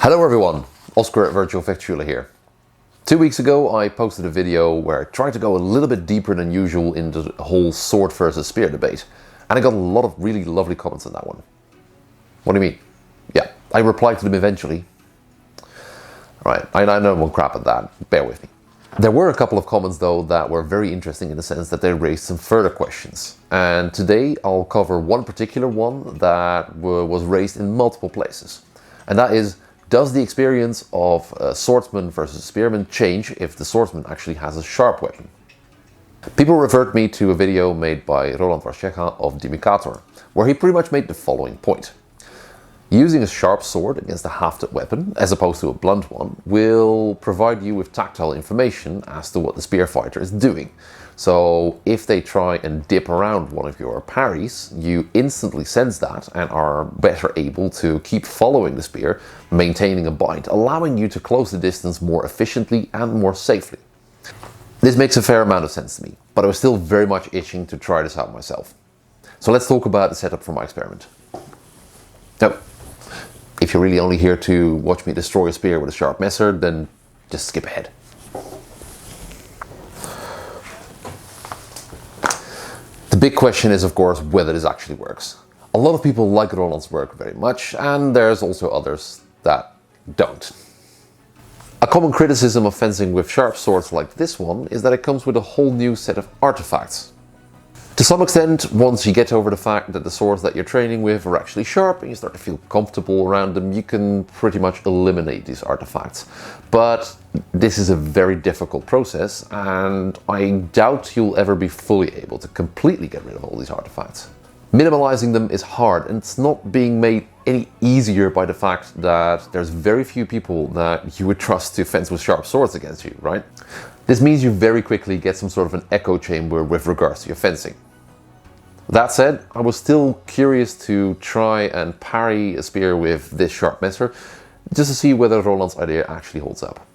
Hello everyone, Oskar at Virtual Victualler here. 2 weeks ago I posted a video where I tried to go a little bit deeper than usual into the whole sword versus spear debate, and I got a lot of really lovely comments on that one. What do you mean? Yeah, I replied to them eventually. Alright, I know one crap at that, bear with me. There were a couple of comments though that were very interesting in the sense that they raised some further questions. And today I'll cover one particular one that was raised in multiple places. And that is, does the experience of a swordsman versus a spearman change if the swordsman actually has a sharp weapon? People revert me to a video made by Roland Warszecha of Dimikator, where he pretty much made the following point. Using a sharp sword against a hafted weapon, as opposed to a blunt one, will provide you with tactile information as to what the spear fighter is doing. So if they try and dip around one of your parries, you instantly sense that and are better able to keep following the spear, maintaining a bind, allowing you to close the distance more efficiently and more safely. This makes a fair amount of sense to me, but I was still very much itching to try this out myself. So let's talk about the setup for my experiment. Now, if you're really only here to watch me destroy a spear with a sharp messer, then just skip ahead. The big question is, of course, whether this actually works. A lot of people like Roland's work very much, and there's also others that don't. A common criticism of fencing with sharp swords like this one is that it comes with a whole new set of artifacts. To some extent, once you get over the fact that the swords that you're training with are actually sharp and you start to feel comfortable around them, you can pretty much eliminate these artifacts. But this is a very difficult process, and I doubt you'll ever be fully able to completely get rid of all these artifacts. Minimalizing them is hard, and it's not being made any easier by the fact that there's very few people that you would trust to fence with sharp swords against you, right? This means you very quickly get some sort of an echo chamber with regards to your fencing. That said, I was still curious to try and parry a spear with this sharp messer, just to see whether Roland's idea actually holds up.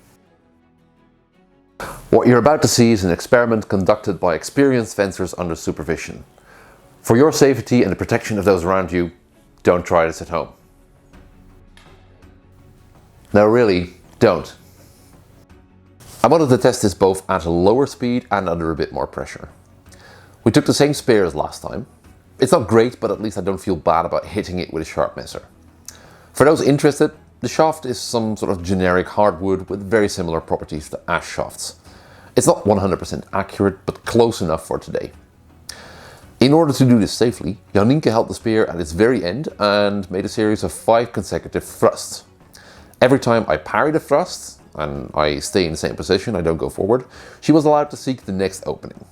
What you're about to see is an experiment conducted by experienced fencers under supervision. For your safety and the protection of those around you, don't try this at home. No, really, don't. I wanted to test this both at a lower speed and under a bit more pressure. We took the same spear as last time. It's not great, but at least I don't feel bad about hitting it with a sharp messer. For those interested, the shaft is some sort of generic hardwood with very similar properties to ash shafts. It's not 100% accurate, but close enough for today. In order to do this safely, Janienke held the spear at its very end and made a series of 5 consecutive thrusts. Every time I parried a thrust, and I stay in the same position, I don't go forward, she was allowed to seek the next opening.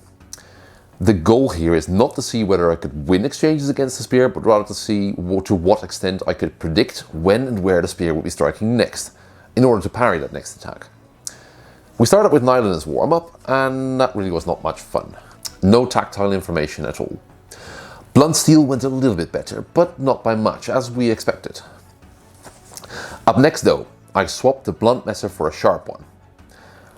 The goal here is not to see whether I could win exchanges against the spear, but rather to see to what extent I could predict when and where the spear would be striking next, in order to parry that next attack. We started with nylon as warm-up, and that really was not much fun. No tactile information at all. Blunt steel went a little bit better, but not by much, as we expected. Up next though, I swapped the blunt messer for a sharp one.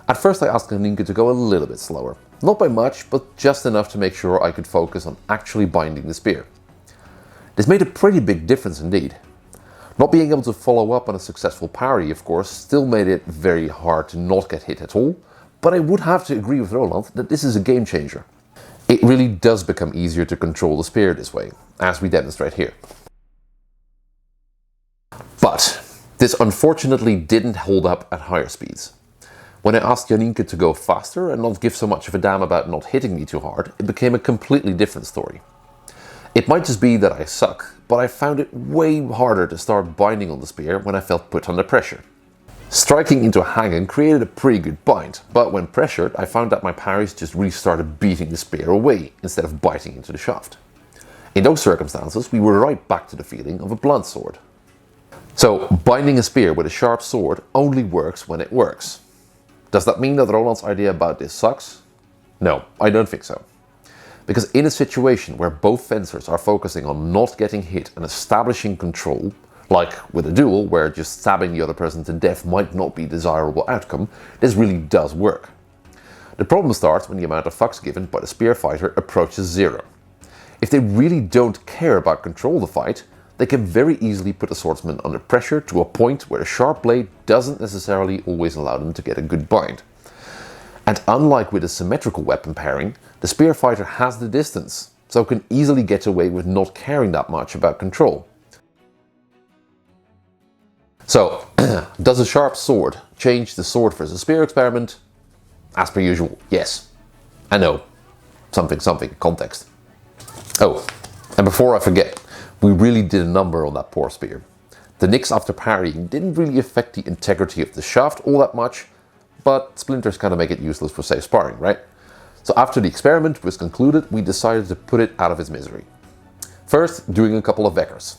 At first I asked Janienke to go a little bit slower. Not by much, but just enough to make sure I could focus on actually binding the spear. This made a pretty big difference indeed. Not being able to follow up on a successful parry, of course, still made it very hard to not get hit at all, but I would have to agree with Roland that this is a game changer. It really does become easier to control the spear this way, as we demonstrate here. But this unfortunately didn't hold up at higher speeds. When I asked Janienke to go faster and not give so much of a damn about not hitting me too hard, it became a completely different story. It might just be that I suck, but I found it way harder to start binding on the spear when I felt put under pressure. Striking into a hang-on created a pretty good bind, but when pressured I found that my parries just really started beating the spear away instead of biting into the shaft. In those circumstances we were right back to the feeling of a blunt sword. So binding a spear with a sharp sword only works when it works. Does that mean that Roland's idea about this sucks? No, I don't think so. Because in a situation where both fencers are focusing on not getting hit and establishing control, like with a duel where just stabbing the other person to death might not be a desirable outcome, this really does work. The problem starts when the amount of fucks given by the spear fighter approaches 0. If they really don't care about control of the fight, they can very easily put the swordsman under pressure to a point where the sharp blade doesn't necessarily always allow them to get a good bind. And unlike with a symmetrical weapon pairing, the spear fighter has the distance, so can easily get away with not caring that much about control. So, does a sharp sword change the sword versus spear experiment? As per usual, yes. And no. Something, context. Oh, and before I forget, we really did a number on that poor spear. The nicks after parrying didn't really affect the integrity of the shaft all that much, but splinters kind of make it useless for safe sparring, right? So after the experiment was concluded, we decided to put it out of its misery. First, doing a couple of Weckers.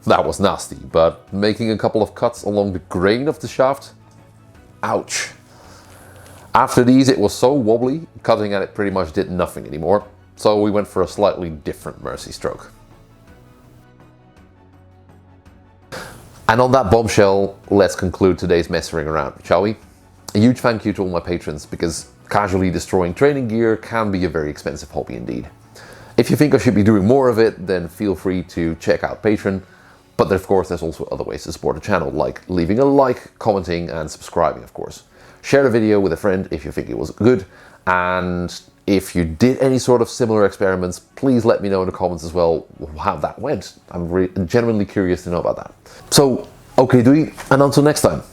That was nasty, but making a couple of cuts along the grain of the shaft? Ouch. After these, it was so wobbly, cutting at it pretty much did nothing anymore, so we went for a slightly different mercy stroke. And on that bombshell, let's conclude today's messing around, shall we? A huge thank you to all my patrons, because casually destroying training gear can be a very expensive hobby indeed. If you think I should be doing more of it, then feel free to check out Patreon. But of course, there's also other ways to support the channel, like leaving a like, commenting, and subscribing, of course. Share the video with a friend if you think it was good, and if you did any sort of similar experiments, please let me know in the comments as well how that went. I'm genuinely curious to know about that. So, okay, and until next time.